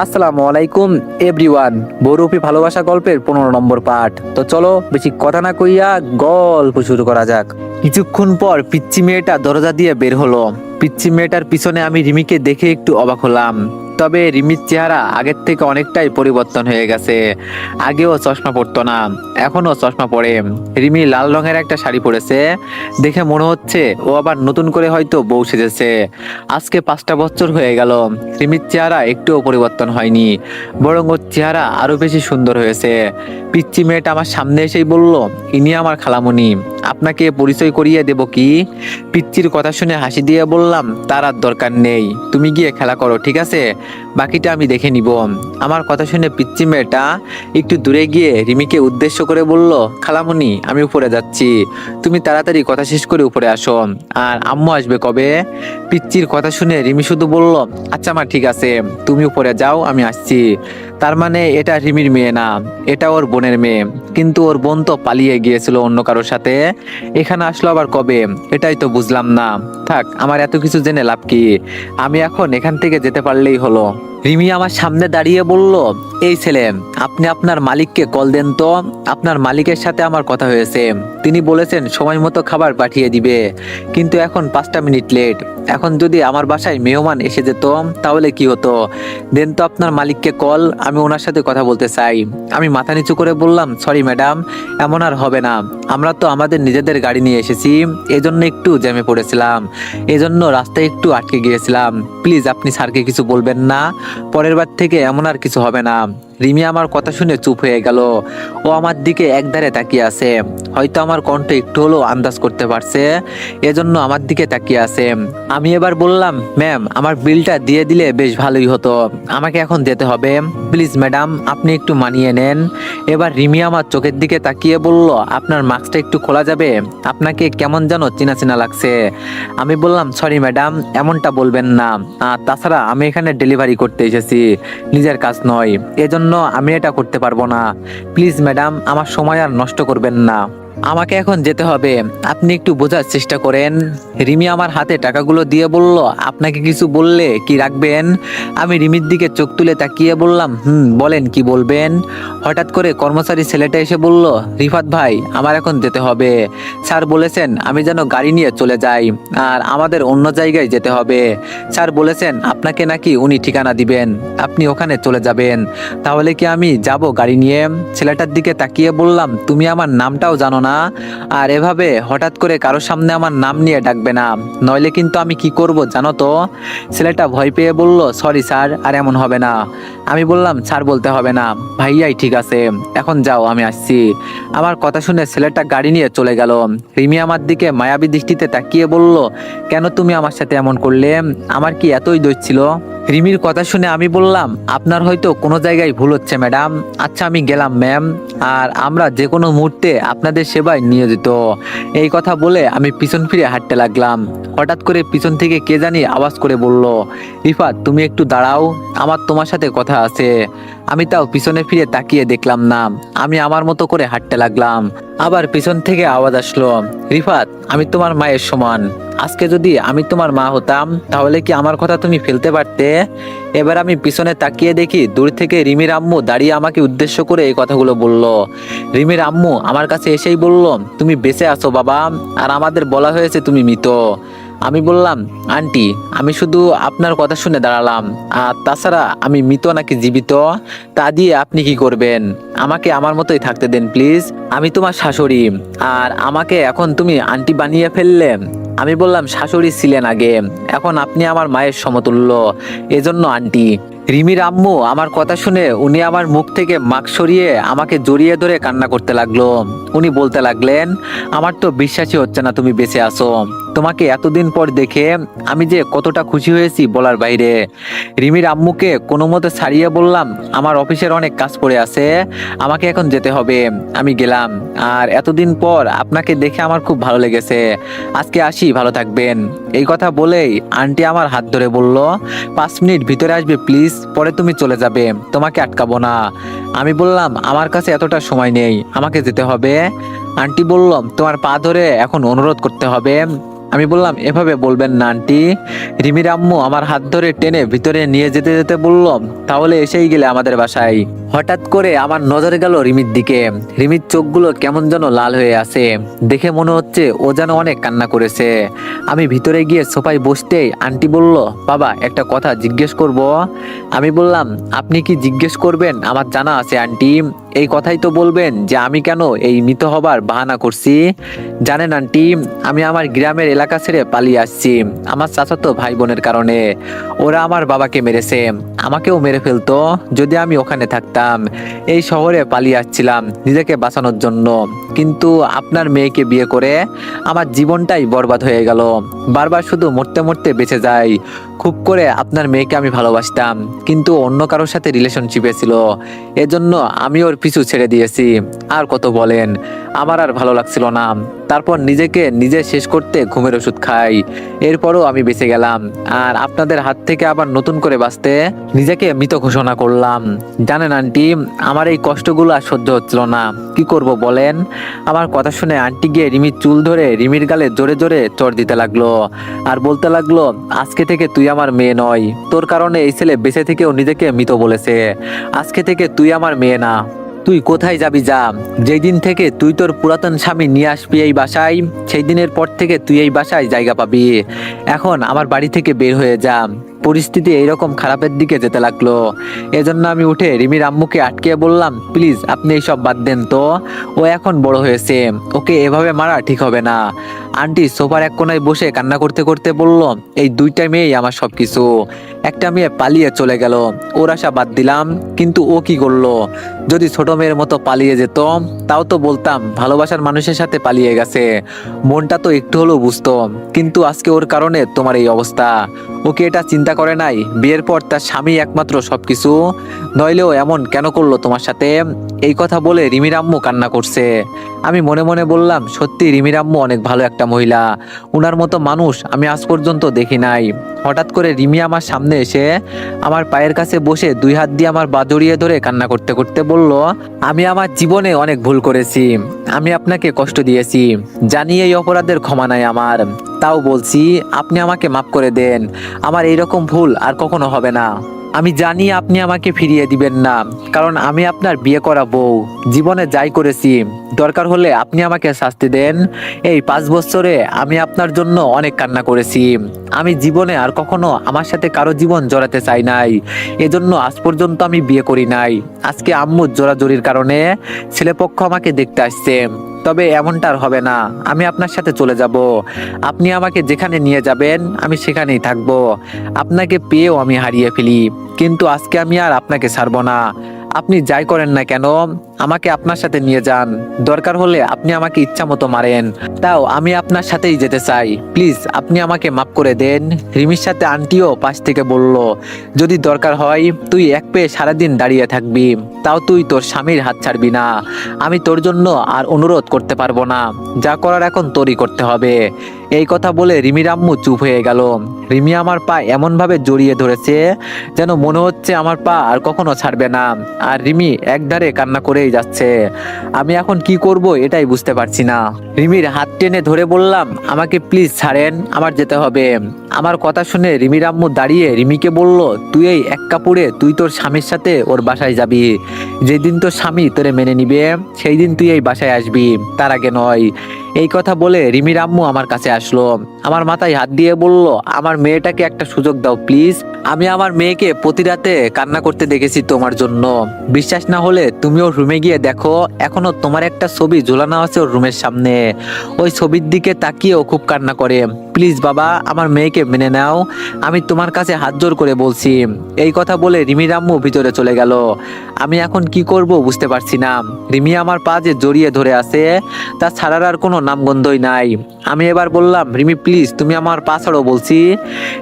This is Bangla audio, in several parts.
আসসালামু আলাইকুম এভরিওয়ান। বহুরূপী ভালোবাসা গল্পের 15 নম্বর পার্ট। তো চলো বেশি কথা না কইয়া গল্প শুরু করা যাক। কিছুক্ষণ পর পিচ্চি মেয়েটা দরজা দিয়ে বের হলো। পিচ্চি মেয়েটার পিছনে আমি রিমিকে দেখে একটু অবাক হলাম। তবে রিমির চেহারা আগের থেকে অনেকটাই পরিবর্তন হয়ে গেছে। আগেও চশমা পরতো না, এখনো চশমা পরে। রিমি লাল রঙের একটা শাড়ি পরেছে, দেখে মনে হচ্ছে ও আবার নতুন করে হয়তো বউ সেজেছে। আজকে 5টা বছর হয়ে গেল, রিমির চেহারা একটুও পরিবর্তন হয়নি, বরং ওর চেহারা আরো বেশি সুন্দর হয়েছে। পিচ্চি মেয়েটা আমার সামনে এসেই বলল, ইনি আমার খালামণি, আপনাকে পরিচয় করিয়ে দেব কি? পিচ্চির কথা শুনে হাসি দিয়ে বললাম, তার আর দরকার নেই, তুমি গিয়ে খেলা করো, ঠিক আছে? বাকিটা আমি দেখে নিব। আমার কথা শুনে পিচ্চি মেয়েটা একটু দূরে গিয়ে রিমিকে উদ্দেশ্য করে বলল, খালামণি আমি উপরে যাচ্ছি, তুমি তাড়াতাড়ি কথা শেষ করে উপরে আসো। আর আম্মু আসবে কবে? পিচ্চির কথা শুনে রিমি শুধু বলল, আচ্ছা মা ঠিক আছে, তুমি উপরে যাও, আমি আসছি। তার মানে এটা রিমির মেয়ে না, এটা ওর বোনের মেয়ে। কিন্তু ওর বোন তো পালিয়ে গিয়েছিল অন্য কারোর সাথে, এখানে আসলো আবার কবে? এটাই তো বুঝলাম না। থাক, আমার এত কিছু জেনে লাভ কি? আমি এখন এখান থেকে যেতে পারলেই হলো। রিমি আমার সামনে দাঁড়িয়ে বলল, এই ছেলে, আপনি আপনার মালিককে কল দেন তো, আপনার মালিকের সাথে আমার কথা হয়েছে, তিনি বলেছেন সময় মতো খাবার পাঠিয়ে দিবে, কিন্তু এখন 5টা মিনিট লেট। এখন যদি আমার বাসায় মেহমান এসে যেত তাহলে কি হতো? দেন তো আপনার মালিককে কল, আমি ওনার সাথে কথা বলতে চাই। আমি মাথা নিচু করে বললাম, সরি ম্যাডাম, এমন আর হবে না, আমরা তো আমাদের নিজেদের গাড়ি নিয়ে এসেছি, এজন্য একটু জ্যামে পড়েছিলাম, এজন্য রাস্তায় একটু আটকে গিয়েছিলাম, প্লিজ আপনি স্যারকে কিছু বলবেন না, পরের বার থেকে এমন আর কিছু হবে না। রিমি আমার কথা শুনে চুপ হয়ে গেল। ও আমার দিকে একধারে তাকিয়ে আছে, হয়তো আমার কণ্ঠ একটু হলেও আন্দাজ করতে পারছে, এজন্য আমার দিকে তাকিয়ে আছে। আমি এবার বললাম, ম্যাম আমার বিলটা দিয়ে দিলে বেশ ভালোই হতো, আমাকে এখন যেতে হবে, প্লিজ ম্যাডাম আপনি একটু মানিয়ে নেন। এবার রিমি আমার চোখের দিকে তাকিয়ে বলল, আপনার মাস্কটা একটু খোলা যাবে, আপনাকে কেমন যেন চেনা চেনা লাগছে। আমি বললাম, সরি ম্যাডাম, এমনটা বলবেন না, আর তাছাড়া আমি এখানে ডেলিভারি করতে এসেছি, নিজের কাজ নয়, এজন্য আমি এটা করতে পারবো না, প্লিজ ম্যাডাম আমার সময় আর নষ্ট করবেন না, আমাকে এখন যেতে হবে, আপনি একটু বোঝার চেষ্টা করেন। রিমি আমার হাতে টাকাগুলো দিয়ে বলল, আপনাকে কিছু বললে কি রাখবেন? আমি রিমির দিকে চোখ তুলে তাকিয়ে বললাম, বলেন কি বলবেন। হঠাৎ করে কর্মচারী ছেলেটা এসে বলল, রিফাত ভাই আমার এখন যেতে হবে, স্যার বলেছেন আমি যেন গাড়ি নিয়ে চলে যাই, আর আমাদের অন্য জায়গায় যেতে হবে, স্যার বলেছেন আপনাকে নাকি উনি ঠিকানা দিবেন, আপনি ওখানে চলে যাবেন। তাহলে কি আমি যাব গাড়ি নিয়ে? ছেলেটার দিকে তাকিয়ে বললাম, তুমি আমার নামটাও জানো না, আর এভাবে হঠাৎ করে কারোর সামনে আমার নাম নিয়ে ডাকবে না, নইলে কিন্তু আমি কি করব জানো তো? ছেলেটা ভয় পেয়ে বলল, সরি স্যার, আর এমন হবে না। আমি বললাম, স্যার বলতে হবে না, ভাইয়াই ঠিক আছে, এখন যাও, আমি আসছি। আমার কথা শুনে ছেলেটা গাড়ি নিয়ে চলে গেল। রিমি আমার দিকে মায়াবী দৃষ্টিতে তাকিয়ে বলল, কেন তুমি আমার সাথে এমন করলে? আমার কি এতই দোষ ছিল? রিমির কথা শুনে আমি বললাম, আপনার হয়তো কোনো জায়গায় ভুল হচ্ছে ম্যাডাম, আচ্ছা আমি গেলাম ম্যাম, আর আমরা যে কোনো মুহূর্তে আপনাদের সেবায় নিয়োজিত। এই কথা বলে আমি পিছন ফিরে হাঁটতে লাগলাম। হঠাৎ করে পিছন থেকে কে জানি আওয়াজ করে বলল, রিফাত তুমি একটু দাঁড়াও, আমার তোমার সাথে কথা আছে। আমি তাও পিছনে ফিরে তাকিয়ে দেখলাম না, আমি আমার মতো করে হাঁটতে লাগলাম। আবার পিছন থেকে আওয়াজ আসলো, রিফাত আমি তোমার মায়ের সমান, আজকে যদি আমি তোমার মা হতাম তাহলে কি আমার কথা তুমি ফেলতে পারতে? এবার আমি পিছনে তাকিয়ে দেখি দূর থেকে রিমির আম্মু দাঁড়িয়ে আমাকে উদ্দেশ্য করে এই কথাগুলো বলল। রিমির আম্মু আমার কাছে এসেই বলল, তুমি বেঁচে আছো বাবা, আর আমাদের বলা হয়েছে তুমি মৃত। আমি বললাম, আন্টি আমি শুধু আপনার কথা শুনে দাঁড়ালাম, আর তাছাড়া আমি মৃত নাকি জীবিত তা দিয়ে আপনি কি করবেন? আমাকে আমার মতোই থাকতে দেন প্লিজ, আমি তোমার শাশুড়ি, আর আমাকে এখন তুমি আন্টি বানিয়ে ফেললে। আমি বললাম, শাশুড়ি ছিলেন আগে, এখন আপনি আমার মায়ের সমতুল্য, এজন্য আন্টি। রিমির আম্মু আমার কথা শুনে উনি আমার মুখ থেকে মাস্ক সরিয়ে আমাকে জড়িয়ে ধরে কান্না করতে লাগলো। উনি বলতে লাগলেন, আমার তো বিশ্বাসই হচ্ছে না তুমি বেঁচে আছো, তোমাকে এতদিন পর দেখে আমি যে কতটা খুশি হয়েছি বলার বাইরে। রিমির আম্মুকে কোনো মতে ছাড়িয়ে বললাম, আমার অফিসের অনেক কাজ পড়ে আছে, আমাকে এখন যেতে হবে, আমি গেলাম, আর এতদিন পর আপনাকে দেখে আমার খুব ভালো লেগেছে, আজকে আসি, ভালো থাকবেন। এই কথা বলেই আন্টি আমার হাত ধরে বলল, 5 মিনিট ভিতরে আসবে প্লিজ, পরে তুমি চলে যাবে, তোমাকে আটকাবো না। আমি বললাম, আমার কাছে এতটা সময় নেই, আমাকে যেতে হবে। আন্টি বলল, তোমার পা ধরে এখন অনুরোধ করতে হবে, আমি বললাম, এভাবে বলবেন না আন্টি। রিমির আম্মু আমার হাত ধরে টেনে ভিতরে নিয়ে যেতে যেতে বলল, তাহলে এসেই গেলে আমাদের বাসায়। হঠাৎ করে আমার নজর গেল রিমির দিকে। রিমির চোখগুলো কেমন যেন লাল হয়ে আছে, দেখে মনে হচ্ছে ও যেন অনেক কান্না করেছে। আমি ভিতরে গিয়ে সোফায় বসতেই আন্টি বলল, বাবা একটা কথা জিজ্ঞেস করব। আমি বললাম, আপনি কি জিজ্ঞেস করবেন? আমার জানা আছে আন্টি। এই কথাই তো বলবেন যে আমি কেন এই মৃত হবার বাহানা করছি। জানেন আন্টি, আমি আমার গ্রামের এলাকা ছেড়ে পালিয়ে আসছি আমার চাচাতো ভাই বোনের কারণে। ওরা আমার বাবাকে মেরেছে, আমাকেও মেরে ফেলতো যদি আমি ওখানে থাকতাম। এই শহরে পালিয়ে আসছিলাম নিজেকে বাঁচানোর জন্য, কিন্তু আপনার মেয়েকে বিয়ে করে আমার জীবনটাই বরবাদ হয়ে গেল। বারবার শুধু মরতে মরতে বেঁচে যাই। খুব করে আপনার মেয়েকে আমি ভালোবাসতাম, কিন্তু অন্য কারোর সাথে রিলেশনশিপে ছিল, এজন্য আমি ওর পিছু ছেড়ে দিয়েছি। আর কত বলেন, আমার আর ভালো লাগছিল না। তারপর নিজেকে নিজে শেষ করতে ঘুমের ওষুধ খাই। এরপরও আমি বেঁচে গেলাম, আর আপনাদের হাত থেকে আবার নতুন করে বাঁচতে নিজেকে মৃত ঘোষণা করলাম। জানেন আন্টি, আমার এই কষ্টগুলো আর সহ্য হচ্ছিল না। কি করব বলেন? আমার কথা শুনে আন্টি গিয়ে রিমির চুল ধরে রিমির গালে জোরে জোরে চড় দিতে লাগলো, আর বলতে লাগলো, আজকে থেকে তুই আমার মেয়ে নয়। তোর কারণে এই ছেলে বেঁচে থেকেও নিজেকে মৃত বলেছে। আজকে থেকে তুই আমার মেয়ে না। তুই কোথায় যাবি যা। যেই দিন থেকে তুই তোর পুরাতন স্বামী নিয়ে আসবি এই বাসায়, সেই দিনের পর থেকে তুই এই বাসায় জায়গা পাবি। এখন আমার বাড়ি থেকে বের হয়ে যা। পরিস্থিতি এইরকম খারাপের দিকে যেতে লাগলো। এজন্য আমি উঠে রিমির আম্মুকে আটকে বললাম, প্লিজ আপনি এইসব বাদ দেন তো। ও এখন বড় হয়েছে, ওকে এভাবে মারা ঠিক হবে না। আন্টি সোফার এক কোনায় বসে কান্না করতে করতে বলল, এই দুইটা মেয়েই আমার সবকিছু। একটা মেয়ে পালিয়ে চলে গেল, ওর আশা বাদ দিলাম, কিন্তু ও কি করলো? যদি ছোট মেয়ের মতো পালিয়ে যেত, তাও তো বলতাম ভালোবাসার মানুষের সাথে পালিয়ে গেছে, মনটা তো একটু হলেও বুঝতো। কিন্তু আজকে ওর কারণে তোমার এই অবস্থা। ওকে এটা চিন্তা করে নাই বিয়ের পর তার স্বামী একমাত্র সবকিছু? নইলেও এমন কেন করলো তোমার সাথে? এই কথা বলে রিমির আম্মু কান্না করছে। আমি মনে মনে বললাম, সত্যি রিমির আম্মু অনেক ভালো একটা মহিলা। উনার মতো মানুষ আমি আজ পর্যন্ত দেখি নাই। হঠাৎ করে রিমি আমার সামনে এসে আমার পায়ের কাছে বসে দুই হাত দিয়ে আমার পা জড়িয়ে ধরে কান্না করতে করতে বলল, আমি আমার জীবনে অনেক ভুল করেছি। আমি আপনাকে কষ্ট দিয়েছি, জানি এই অপরাধের ক্ষমা নাই আমার। তাও বলছি, আপনি আমাকে মাফ করে দেন। আমার এইরকম ভুল আর কখনো হবে না। আমি জানি আপনি আমাকে ফিরিয়ে দিবেন না, কারণ আমি আপনার বিয়ে করা বউ। জীবনে যাই করেছি, দরকার হলে আপনি আমাকে শাস্তি দেন। এই 5 বছরে আমি আপনার জন্য অনেক কান্না করেছি। আমি জীবনে আর কখনো আমার সাথে কারো জীবন জড়াতে চাই নাই, এজন্য আজ পর্যন্ত আমি বিয়ে করি নাই। আজকে আম্মুর জোরাজুরির কারণে ছেলেপক্ষ আমাকে দেখতে আসছে, তবে এমনটা আর হবে না। আমি আপনার সাথে চলে যাব। আপনি আমাকে যেখানে নিয়ে যাবেন আমি সেখানেই থাকব। আপনাকে পেয়েও আমি হারিয়ে ফেলি, কিন্তু আজকে আমি আর আপনাকে ছাড়বো না। আপনি যাই করেন না কেন, আমাকে আপনার সাথে নিয়ে যান। দরকার হলে আপনি আমাকে ইচ্ছা মতো মারেন, তাও আমি আপনার সাথেই যেতে চাই। প্লিজ আপনি আমাকে মাফ করে দেন। রিমির সাথে আন্টিও পাশ থেকে বলল, যদি দরকার হয় তুই এক পেয়ে সারাদিন দাঁড়িয়ে থাকবি, তাও তুই তোর স্বামীর হাত ছাড়বি না। আমি তোর জন্য আর অনুরোধ করতে পারবো না, যা করার এখন তোরই করতে হবে। এই কথা বলে রিমির আম্মু চুপ হয়ে গেল। রিমি আমার পা এমন ভাবে জড়িয়ে ধরেছে যেন মনে হচ্ছে আমার পা আর কখনো ছাড়বে না, আর রিমি একধারে কান্না করেই যাচ্ছে। আমি এখন কি করব এটাই বুঝতে পারছি না। রিমির হাত টেনে ধরে বললাম, আমাকে প্লিজ ছাড়েন, আমার যেতে হবে। আমার কথা শুনে রিমির আম্মু দাঁড়িয়ে রিমিকে বলল, তুই এই এক কাপড়ে তুই তোর স্বামীর সাথে ওর বাসায় যাবি। যেদিন তোর স্বামী তোরে মেনে নিবে সেই দিন তুই এই বাসায় আসবি, তার আগে নয়। এই কথা বলে রিমির আম্মু আমার কাছে আসলো, আমার মাথায় হাত দিয়ে বলল, আমার মেয়েটাকে একটা সুযোগ দাও প্লিজ। আমি আমার মেয়েকে প্রতি রাতে কান্না করতে দেখেছি তোমার জন্য। বিশ্বাস না হলে তুমি ওর রুমে গিয়ে দেখো, এখনো তোমার একটা ছবি ঝোলানো আছে ওর রুমের সামনে। ওই ছবির দিকে তাকিয়েও খুব কান্না করে। প্লিজ বাবা, আমার মেয়েকে মেনে নাও, আমি তোমার কাছে হাত জোর করে বলছি। এই কথা বলে রিমির আম্মু ভিতরে চলে গেল। আমি এখন কি করব বুঝতে পারছি না। রিমি আমার পা যে জড়িয়ে ধরে আছে, তা ছাড়ার আর কোনো নামগন্ধই নাই। আমি এবার বললাম, রিমি প্লিজ তুমি আমার পা ছাড়ো বলছি।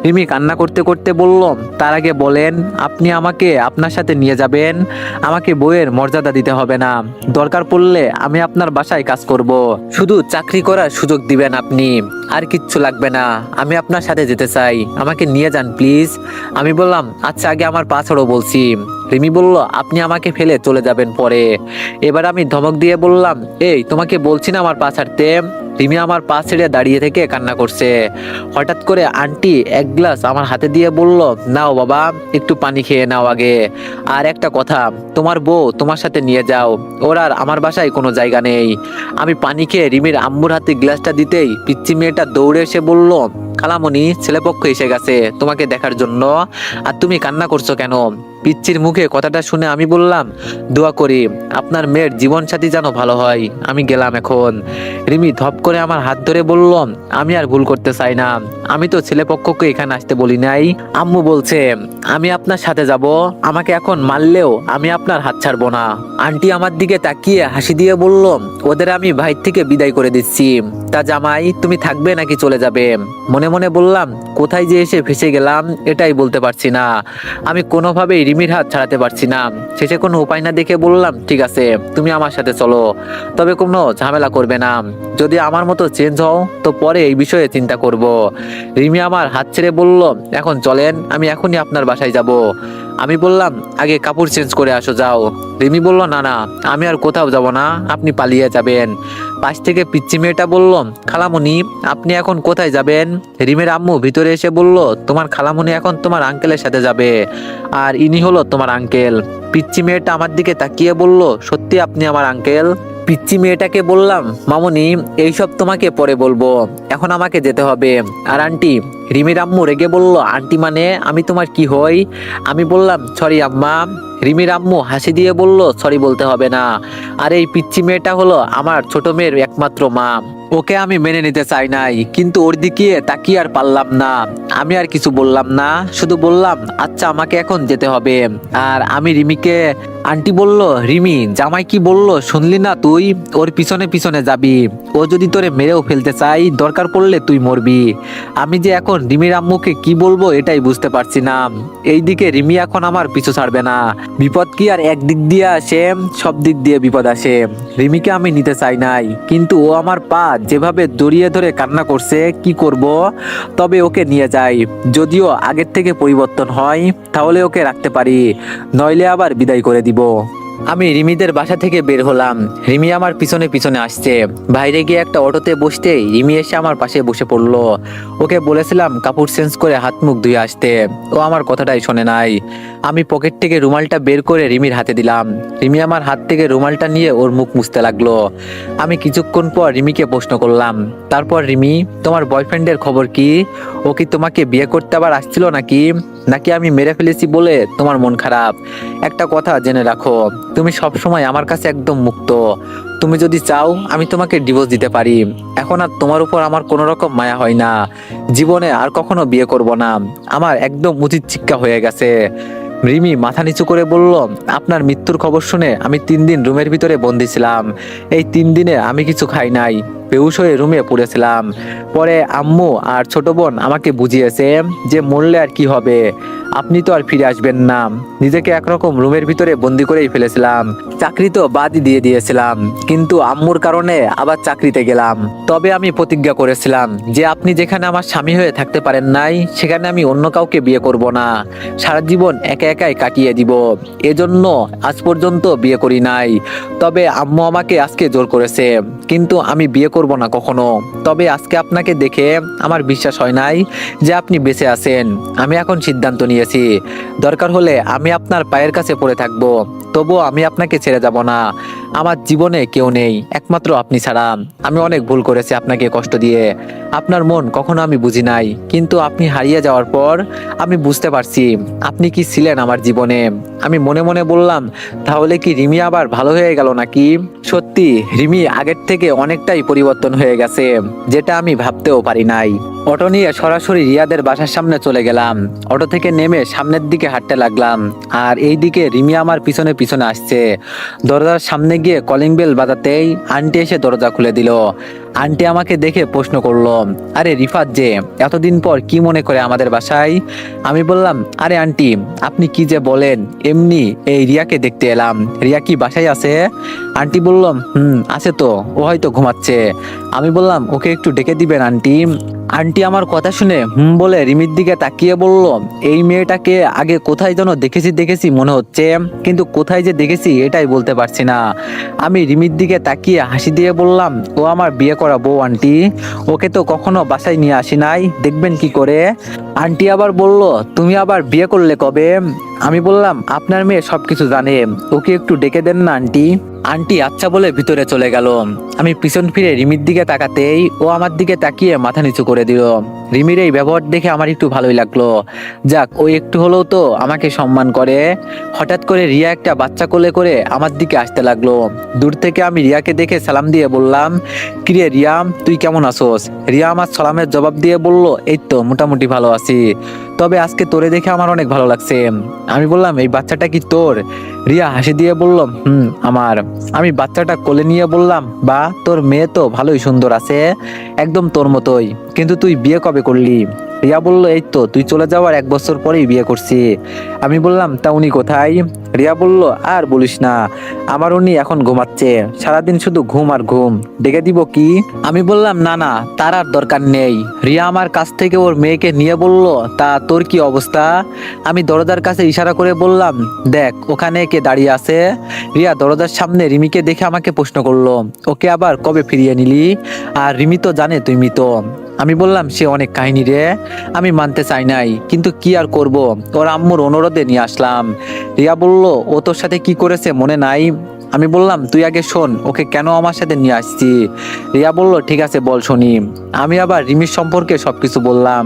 রিমি কান্না করতে করতে বলল, তার আগে বলেন আপনি আমাকে আপনার সাথে নিয়ে যাবেন। আমাকে বউয়ের মর্যাদা দিতে হবে না, দরকার পড়লে আমি আপনার বাসায় কাজ করব। শুধু চাকরি করার সুযোগ দিবেন আপনি, আর কিচ্ছু লাগবে না। আমি আপনার সাথে যেতে চাই, আমাকে নিয়ে যান প্লিজ। আমি বললাম, আচ্ছা আগে আমার পা ছাড়ো বলছি। রিমি বলল, আপনি আমাকে ফেলে চলে যাবেন পরে। এবার আমি ধমক দিয়ে বললাম, এই তোমাকে বলছি না আমার পা ছাড়তে। রিমি আমার পা ছেড়ে দাঁড়িয়ে থেকে কান্না করছে। হঠাৎ করে আন্টি এক গ্লাস আমার হাতে দিয়ে বলল, নাও বাবা, একটু পানি খেয়ে নাও আগে। আর একটা কথা, তোমার বউ তোমার সাথে নিয়ে যাও, ওর আর আমার বাসায় কোনো জায়গা নেই। আমি পানি খেয়ে রিমির আম্মুর হাতে গ্লাসটা দিতেই পিচ্চি মেয়েটা দৌড়ে এসে বলল, খালামণি, ছেলেপক্ষ এসে গেছে তোমাকে দেখার জন্য। আর তুমি কান্না করছো কেন? পিচ্চির মুখে কথাটা শুনে আমি বললাম, দোয়া করি আপনার মেয়ের জীবন সাথী যেন ভালো হয়, আমি গেলাম এখন। রিমি ধপ করে আমার হাত ধরে বলল, আমি আর ভুল করতে চাই না, আমি তো ছেলেপক্ষকে এখানে আসতে বলি নাই। আম্মু বলছে আমি আপনার সাথে যাব, আমাকে এখন মারলেও আমি আপনার হাত ছাড়বো না। আন্টি আমার দিকে তাকিয়ে হাসি দিয়ে বলল, ওদের আমি বাইর থেকে বিদায় করে দিচ্ছি। তা জামাই, তুমি থাকবে নাকি চলে যাবে? মনে মনে বললাম, কোথায় যে এসে ফেসে গেলাম এটাই বলতে পারছি না। আমি কোনোভাবেই রিমির হাত ছাড়াতে পারছি না। শেষে কোনো উপায় না দেখে বললাম, ঠিক আছে, তুমি আমার সাথে চলো, তবে কোনো ঝামেলা করবে না। যদি আমার মতো চেঞ্জ হও তো পরে এই বিষয়ে চিন্তা করব। রিমি আমার হাত ছেড়ে বলল, এখন চলেন, আমি এখনই আপনার বাসায় যাব। আমি বললাম, আগে কাপড় চেঞ্জ করে আসো যাও। রিমি বলল, না না, আমি আর কোথাও যাব না, আপনি পালিয়ে যাবেন। পাশ থেকে পিচ্চি মেয়েটা বলল, খালামণি, আপনি এখন কোথায় যাবেন? রিমির আম্মু ভিতরে এসে বলল, তোমার খালামণি এখন তোমার আঙ্কেলের সাথে যাবে, আর ইনি হলো তোমার আঙ্কেল। পিচ্চি মেয়েটা আমার দিকে তাকিয়ে বলল, সত্যি আপনি আমার আঙ্কেল? পিচ্চি মেয়েটাকে বললাম, মামুনি, এইসব তোমাকে পরে বলবো, এখন আমাকে যেতে হবে। আর আন্টি, রিমির আম্মু রেগে বলল, আন্টি মানে আমি তোমার কি হই? আমি বললাম, সরি আম্মা। রিমির আম্মু হাসি দিয়ে বলল, সরি বলতে হবে না। আর এই পিচ্চি মেয়েটা হলো আমার ছোট মেয়ের একমাত্র মা। ওকে আমি মেনে নিতে চাই নাই, কিন্তু ওর দিকে তাকিয়ে আর পারলাম না। আমি আর কিছু বললাম না, শুধু বললাম, আচ্ছা আমাকে এখন যেতে হবে। আর আমি রিমিকে, আন্টি বলল, রিমি, জামাই কি বলল শুনলি না তুই? ওর পিছনে পিছনে যাবি, ও যদি তোরে মেরেও ফেলতে চাই, দরকার পড়লে তুই মরবি। আমি যে এখন রিমির আম্মুকে কি বলবো এটাই বুঝতে পারছি না। এইদিকে রিমি এখন আমার পিছু ছাড়বে না। বিপদ কি আর একদিক দিয়ে আসে? সব দিক দিয়ে বিপদ আসে। রিমিকে আমি নিতে চাই নাই, কিন্তু ও আমার পা যেভাবে জড়িয়ে ধরে কান্না করছে, কি করব? তবে ওকে নিয়ে যাই, যদিও আগের থেকে পরিবর্তন হয় তাহলে ওকে রাখতে পারি, নইলে আবার বিদায় করে দিব। আমি রিমিদের বাসা থেকে বের হলাম। রিমি আমার পিছনে পিছনে আসছে। বাইরে গিয়ে একটা অটোতে বসতেই রিমি এসে আমার পাশে বসে পড়লো। ওকে বলেছিলাম কাপড় চেঞ্জ করে হাত মুখ ধুয়ে আসতে, ও আমার কথাটাই শোনে নাই। আমি পকেট থেকে রুমালটা বের করে রিমির হাতে দিলাম। রিমি আমার হাত থেকে রুমালটা নিয়ে ওর মুখ মুছতে লাগলো। আমি কিছুক্ষণ পর রিমিকে প্রশ্ন করলাম, তারপর রিমি, তোমার বয়ফ্রেন্ডের খবর কি? ও কি তোমাকে বিয়ে করতে আবার আসছিল নাকি? নাকি আমি মেরে ফেলেছি বলে তোমার মন খারাপ? একটা কথা জেনে রাখো, তুমি সব সময় আমার কাছে একদম মুক্ত। তুমি যদি চাও আমি তোমাকে ডিভোর্স দিতে পারি। এখন আর তোমার উপর আমার কোনো রকম মায়া হয় না। জীবনে আর কখনো বিয়ে করব না, আমার একদম উচিত শিক্ষা হয়ে গেছে। রিমি মাথা নিচু করে বলল, আপনার মৃত্যুর খবর শুনে আমি 3 দিন রুমের ভিতরে বন্দি ছিলাম। এই 3 দিনে আমি কিছু খাই নাই, বেহুশ হয়ে রুমে পড়েছিলাম। পরে আম্মু আর ছোট বোন আমাকে বুঝিয়েছে যে মরলে আর কি হবে, আপনি তো আর ফিরে আসবেন না। নিজেকে একরকম রুমের ভিতরে বন্দি করেই ফেলেছিলাম। চাকরি তো বাদই দিয়ে দিয়েছিলাম, কিন্তু আম্মুর কারণে আবার চাকরিতে গেলাম। তবে আমি প্রতিজ্ঞা করেছিলাম যে আপনি যেখানে আমার স্বামী হয়ে থাকতে পারেন নাই, সেখানে আমি অন্য কাউকে বিয়ে করব না, সারা জীবন একা একাই কাটিয়ে দিব। এজন্য আজ পর্যন্ত বিয়ে করি নাই। তবে আম্মু আমাকে আজকে জোর করেছে, কিন্তু আমি বিয়ে করব না কখনো। তবে আজকে আপনাকে দেখে আমার বিশ্বাস হয় নাই যে আপনি বেঁচে আছেন। আমি এখন সিদ্ধান্ত নিয়েছি, দরকার হলে আমি আপনার পায়ের কাছে পড়ে থাকবো, তবুও আমি আপনাকে ছেড়ে যাব না। আমার জীবনে কেউ নেই একমাত্র আপনি ছাড়া। আমি অনেক ভুল করেছি আপনাকে কষ্ট দিয়ে, আপনার মন কখনো আমি বুঝি নাই, কিন্তু আপনি হারিয়ে যাওয়ার পর আমি বুঝতে পারছি আপনি কি ছিলেন আমার জীবনে। আমি মনে মনে বললাম, তাহলে কি রিমি আবার ভালো হয়ে গেল নাকি? সত্যি রিমি আগের থেকে অনেকটাই পরিবর্তন হয়ে গেছে, যেটা আমি ভাবতেও পারি নাই। অটো নিয়ে সরাসরি রিয়াদের বাসার সামনে চলে গেলাম। অটো থেকে নেমে সামনের দিকে হাঁটতে লাগলাম, আর এইদিকে রিমি আমার পিছনে পিছনে আসছে। দরজার সামনে গিয়ে কলিং বেল বাজাতেই আন্টি এসে দরজা খুলে দিল। আন্টি আমাকে দেখে প্রশ্ন করলো, আরে রিফাত যে, এতদিন পর কি মনে করে আমাদের বাসায়? আমি বললাম, আরে আন্টি, আপনি কি যে বলেন, এমনি এই রিয়াকে দেখতে এলাম। রিয়া কি বাসায় আছে? আন্টি বলল, আছে তো, ও হয়তো ঘুমাচ্ছে। আমি বললাম, ওকে একটু ডেকে দিবেন আন্টি। আন্টি আমার কথা শুনে বলে রিমির দিকে তাকিয়ে বলল, এই মেয়েটাকে আগে কোথায় যেন দেখেছি মনে হচ্ছে, কিন্তু কোথায় যে দেখেছি এটাই বলতে পারছি না। আমি রিমির দিকে তাকিয়ে হাসি দিয়ে বললাম, ও আমার বিয়ে করা বউ আন্টি, ওকে তো কখনো বাসায় নিয়ে আসি নাই, দেখবেন কি করে। আন্টি আবার বলল, তুমি আবার বিয়ে করলে কবে? আমি বললাম, আপনার মেয়ে সবকিছু জানে, ওকে একটু ডেকে দেন না আন্টি। আন্টি আচ্ছা বলে ভিতরে চলে গেল। আমি পিছন ফিরে রিমির দিকে তাকাতেই ও আমার দিকে তাকিয়ে মাথা নিচু করে দিল। রিমির এই ব্যবহার দেখে আমার একটু ভালোই লাগলো। যাক, ও একটু হলেও তো আমাকে সম্মান করে। হঠাৎ করে রিয়া একটা বাচ্চা কোলে করে আমার দিকে আসতে লাগলো। দূর থেকে আমি রিয়াকে দেখে সালাম দিয়ে বললাম, কিরে রিয়া, তুই কেমন আছোস? রিয়া আমার সালামের জবাব দিয়ে বলল, এই তো মোটামুটি ভালো আছি, তবে আজকে তোরে দেখে আমার অনেক ভালো লাগছে। আমি বললাম, এই বাচ্চাটা কি তোর? রিয়া হাসি দিয়ে বলল, আমার। আমি বাচ্চাটা কোলে নিয়ে বললাম, বা তোর মেয়ে তো ভালোই সুন্দর আছে, একদম তোর মতোই, কিন্তু তুই বিয়ে কবে করলি? রিয়া বলল, এই তো তুই চলে যাওয়ার 1 বছর পরেই বিয়ে করছি। আমি বললাম, তা উনি কোথায়? রিয়া বলল, আর বলিস না, আমার উনি এখন ঘুমাচ্ছে, সারাদিন শুধু ঘুম আর ঘুম, ডেকে দিব কি? আমি বললাম, না না, তার আর দরকার নেই। রিয়া আমার কাছ থেকে ওর মেয়েকে নিয়ে বলল, তা তোর কি অবস্থা? আমি দরজার কাছে ইশারা করে বললাম, দেখ ওখানে কে দাঁড়িয়ে আছে। রিয়া দরজার সামনে রিমিকে দেখে আমাকে প্রশ্ন করলো, ওকে আবার কবে ফিরিয়ে নিলি? আর রিমি তো জানে তুই মৃত। আমি বললাম, সে অনেক কাহিনী রে, আমি মানতে চাই নাই, কিন্তু কি আর করব, ওর আম্মুর অনুরোধে নিয়ে আসলাম। রিয়া বলল, ও তোর সাথে কি করেছে মনে নাই? আমি বললাম, তুই আগে শোন, ওকে কেন আমার সাথে নিয়ে আসছি। রিয়া বলল, ঠিক আছে বল শুনি। আমি আবার রিমির সম্পর্কে সবকিছু বললাম।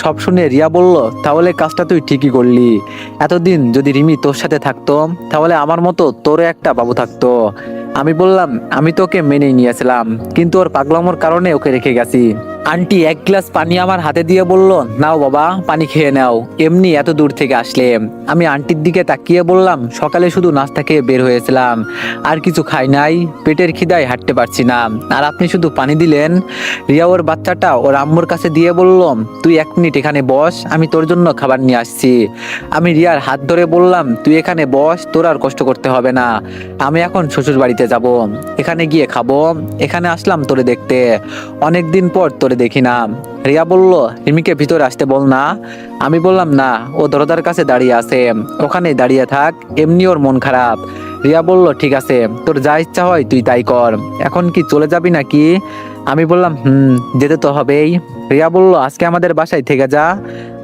সব শুনে রিয়া বলল, তাহলে কাজটা তুই ঠিকই করলি, এতদিন যদি রিমি তোর সাথে থাকতো, তাহলে আমার মতো তোরও একটা বাবু থাকতো। আমি বললাম, আমি তো ওকে মেনেই নিয়েছিলাম, কিন্তু ওর পাগলামোর কারণে ওকে রেখে গেছি। আন্টি 1 গ্লাস পানি আমার হাতে দিয়ে বলল, নাও বাবা, পানি খেয়ে নাও, এমনি এত দূর থেকে আসলে। আমি আন্টির দিকে তাকিয়ে বললাম, সকালে শুধু নাস্তা খেয়ে বের হয়েছিলাম, আর কিছু খাই নাই, পেটের খিদায় হাঁটতে পারছি না, আর আপনি শুধু পানি দিলেন। রিয়া ওর বাচ্চাটা ওর আম্মুর কাছে দিয়ে বলল, তুই 1 মিনিট এখানে বস, আমি তোর জন্য খাবার নিয়ে আসছি। আমি রিয়ার হাত ধরে বললাম, তুই এখানে বস, তোর আর কষ্ট করতে হবে না, আমি এখন শ্বশুর বাড়িতে যাব, এখানে গিয়ে খাবো। এখানে আসলাম তোরে দেখতে, অনেকদিন পর তোরে দেখি না। রিয়া বলল, রিমিকে ভিতরে আসতে বল না। আমি বললাম, না, ও দরজার কাছে দাঁড়িয়ে আছে, ওখানেই দাঁড়িয়ে থাক, এমনি ওর মন খারাপ। রিয়া বলল, ঠিক আছে, তোর যা ইচ্ছা হয় তুই তাই কর, এখন কি চলে যাবি নাকি? আমি বললাম, যেতে তো হবেই। রিয়া বলল, আজকে আমাদের বাসায় থেকে যা।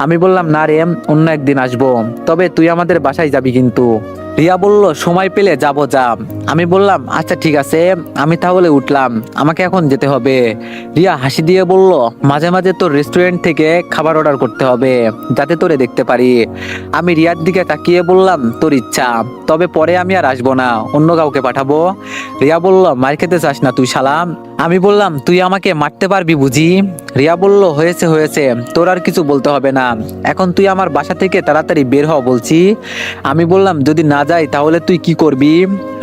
আমি বললাম, না রে, অন্য একদিন আসবো, তবে তুই আমাদের বাসায় যাবি কিন্তু। রিয়া বলল, সময় পেলে যাবো যা। আমি বললাম, আচ্ছা ঠিক আছে, আমি তাহলে উঠলাম, আমাকে এখন যেতে হবে। রিয়া হাসি দিয়ে বলল, মাঝে মাঝে তোর রেস্টুরেন্ট থেকে খাবার অর্ডার করতে হবে, যাতে তোরে দেখতে পারি। আমি রিয়ার দিকে তাকিয়ে বললাম, তোর ইচ্ছা, তবে পরে আমি আর আসবো না, অন্য কাউকে পাঠাবো। রিয়া বলল, মার খেতে চাস না তুই শালা? আমি বললাম, তুই আমাকে মারতে পারবি বুঝি? রিয়া বলল, হয়েছে হয়েছে, তোর আর কিছু বলতে হবে না, এখন তুই আমার বাসা থেকে তাড়াতাড়ি বের হ বলছি। আমি বললাম, যদি না যাই তাহলে তুই কি করবি?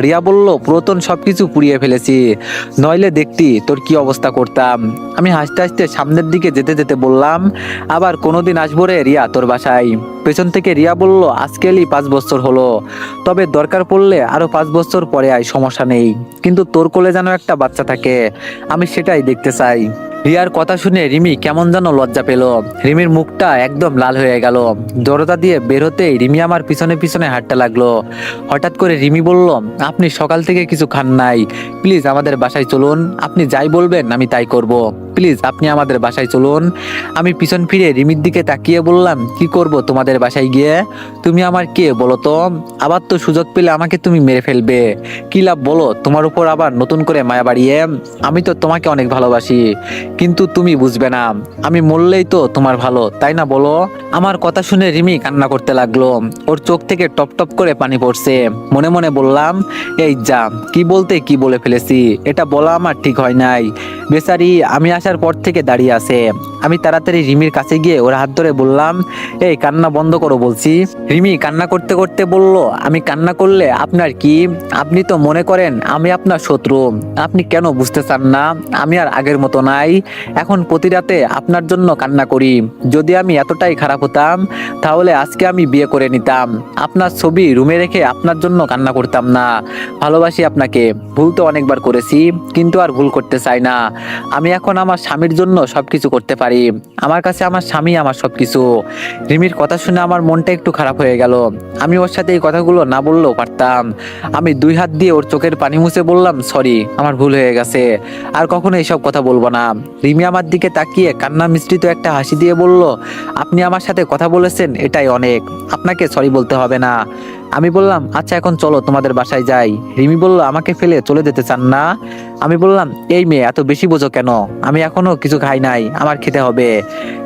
রিয়া বলল, পুরাতন সবকিছু পুড়িয়ে ফেলেছি, নইলে দেখতি তোর কি অবস্থা করতাম। আমি হাসতে হাসতে সামনের দিকে যেতে যেতে বললাম, আবার কোনোদিন আসবো রে রিয়া তোর বাসায়। পেছন থেকে রিয়া বলল, আজকেলই 5 বছর হলো, তবে দরকার পড়লে আরো 5 বছর পরে আয়, সমস্যা নেই, কিন্তু তোর কোলে যেন একটা বাচ্চা থাকে, আমি সেটাই দেখতে চাই। রিয়ার কথা শুনে রিমি কেমন যেন লজ্জা পেল, রিমির মুখটা একদম লাল হয়ে গেল। দরজা দিয়ে বের হতেই রিমি আমার পিছনে পিছনে হাঁটতে লাগলো। হঠাৎ করে রিমি বলল, আপনি সকাল থেকে কিছু খান নাই, প্লিজ আমাদের বাসায় চলুন, আপনি যাই বলবেন আমি তাই করব, প্লিজ আপনি আমাদের বাসায় চলুন। আমি পিছন ফিরে রিমির দিকে তাকিয়ে বললাম, কি করব তোমাদের বাসায় গিয়ে? তুমি আমার কে বলো তো? আবার তো সুযোগ পেলে আমাকে তুমি মেরে ফেলবে, কি লাভ বলো তোমার উপর আবার নতুন করে মায়া বাড়িয়ে? আমি তো তোমাকে অনেক ভালোবাসি, কিন্তু তুমি বুঝবে না, আমি মরলেই তো তোমার ভালো, তাই না বলো? আমার কথা শুনে রিমি কান্না করতে লাগলো, ওর চোখ থেকে টপ টপ করে পানি পড়ছে। মনে মনে বললাম, এই যা, কি বলতে কি বলে ফেলেছি, এটা বলা আমার ঠিক হয় নাই। বেচারি আমি আসার পর থেকে দাঁড়িয়ে আছে। আমি তাড়াতাড়ি রিমির কাছে গিয়ে ওর হাত ধরে বললাম, এই কান্না বন্ধ করো বলছি। রিমি কান্না করতে করতে বলল, আমি কান্না করলে আপনার কি? আপনি তো মনে করেন আমি আপনার শত্রু, আপনি কেন বুঝতে চান না আমি আর আগের মতো নাই? এখন প্রতি রাতে আপনার জন্য কান্না করি। যদি আমি এতটাই খারাপ হতাম তাহলে আজকে আমি বিয়ে করে নিতাম, আপনার ছবি রুমে রেখে আপনার জন্য কান্না করতাম না। ভালোবাসি আপনাকে, ভুল তো অনেকবার করেছি, কিন্তু আর ভুল করতে চাই না। আমি এখন আমার স্বামীর জন্য সবকিছু করতে পারি। আমার কাছে আমার স্বামী আমার সবকিছু। রিমির কথা শুনে আমার মনটা একটু খারাপ হয়ে গেল। আমি ওর সাথে এই কথাগুলো না বললেও পারতাম। আমি 2 হাত দিয়ে ওর চোখের পানি মুছে বললাম, সরি, আমার ভুল হয়ে গেছে, আর কখনো এইসব কথা বলবো না। রিমি আমার দিকে তাকিয়ে কান্না মিশ্রিত একটা হাসি দিয়ে বলল, আপনি আমার সাথে কথা বলেছেন, এটাই অনেক, আপনাকে সরি বলতে হবে না। আমি বললাম, আচ্ছা এখন চলো তোমাদের বাসায় যাই। রিমি বলল, আমাকে ফেলে চলে যেতে চান না? আমি বললাম, এই মেয়ে এত বেশি বোঝো কেন, আমি এখনো কিছু খাই নাই, আমার খেতে হবে।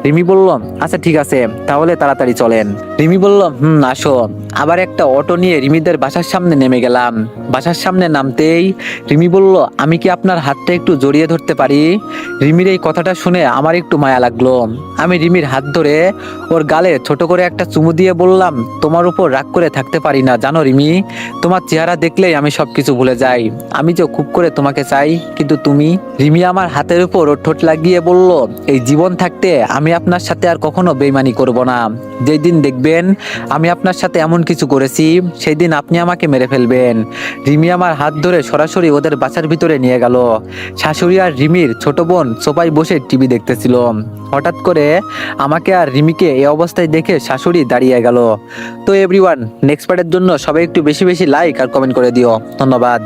রিমি বলল, আচ্ছা ঠিক আছে, তাহলে তাড়াতাড়ি চলেন। রিমি বলল, আসো। আবার একটা অটো নিয়ে রিমিদের বাসার সামনে নেমে গেলাম। বাসার সামনে নামতেই রিমি বলল, আমি কি আপনার হাতটা একটু জড়িয়ে ধরতে পারি? রিমির এই কথাটা শুনে আমার একটু মায়া লাগলো। আমি রিমির হাত ধরে ওর গালে ছোট করে একটা চুমু দিয়ে বললাম, তোমার উপর রাগ করে থাকতে পারি না জানো রিমি, তোমার চেহারা দেখলেই আমি সবকিছু ভুলে যাই। আমি যে খুব করে তোমাকে চাই, কিন্তু তুমি। রিমি আমার হাতের উপর ওর ঠোঁট লাগিয়ে বলল, এই জীবন থাকতে আমি আপনার সাথে আর কখনো বেইমানি করব না। যেই দিন দেখবেন আমি আপনার সাথে এমন কিছু করেছি, সেই দিন আপনি আমাকে মেরে ফেলবেন। রিমি আমার হাত ধরে সরাসরি ওদের বাসার ভিতরে নিয়ে গেল। শাশুড়ি আর রিমির ছোট বোন সোফায় বসে টিভি দেখতেছিল। হঠাৎ করে আমাকে আর রিমিকে এই অবস্থায় দেখে শাশুড়ি দাঁড়িয়ে গেল। তো এভরিওয়ান, নেক্সট পার্টের জন্য সবাই একটু বেশি বেশি লাইক আর কমেন্ট করে দিও। ধন্যবাদ।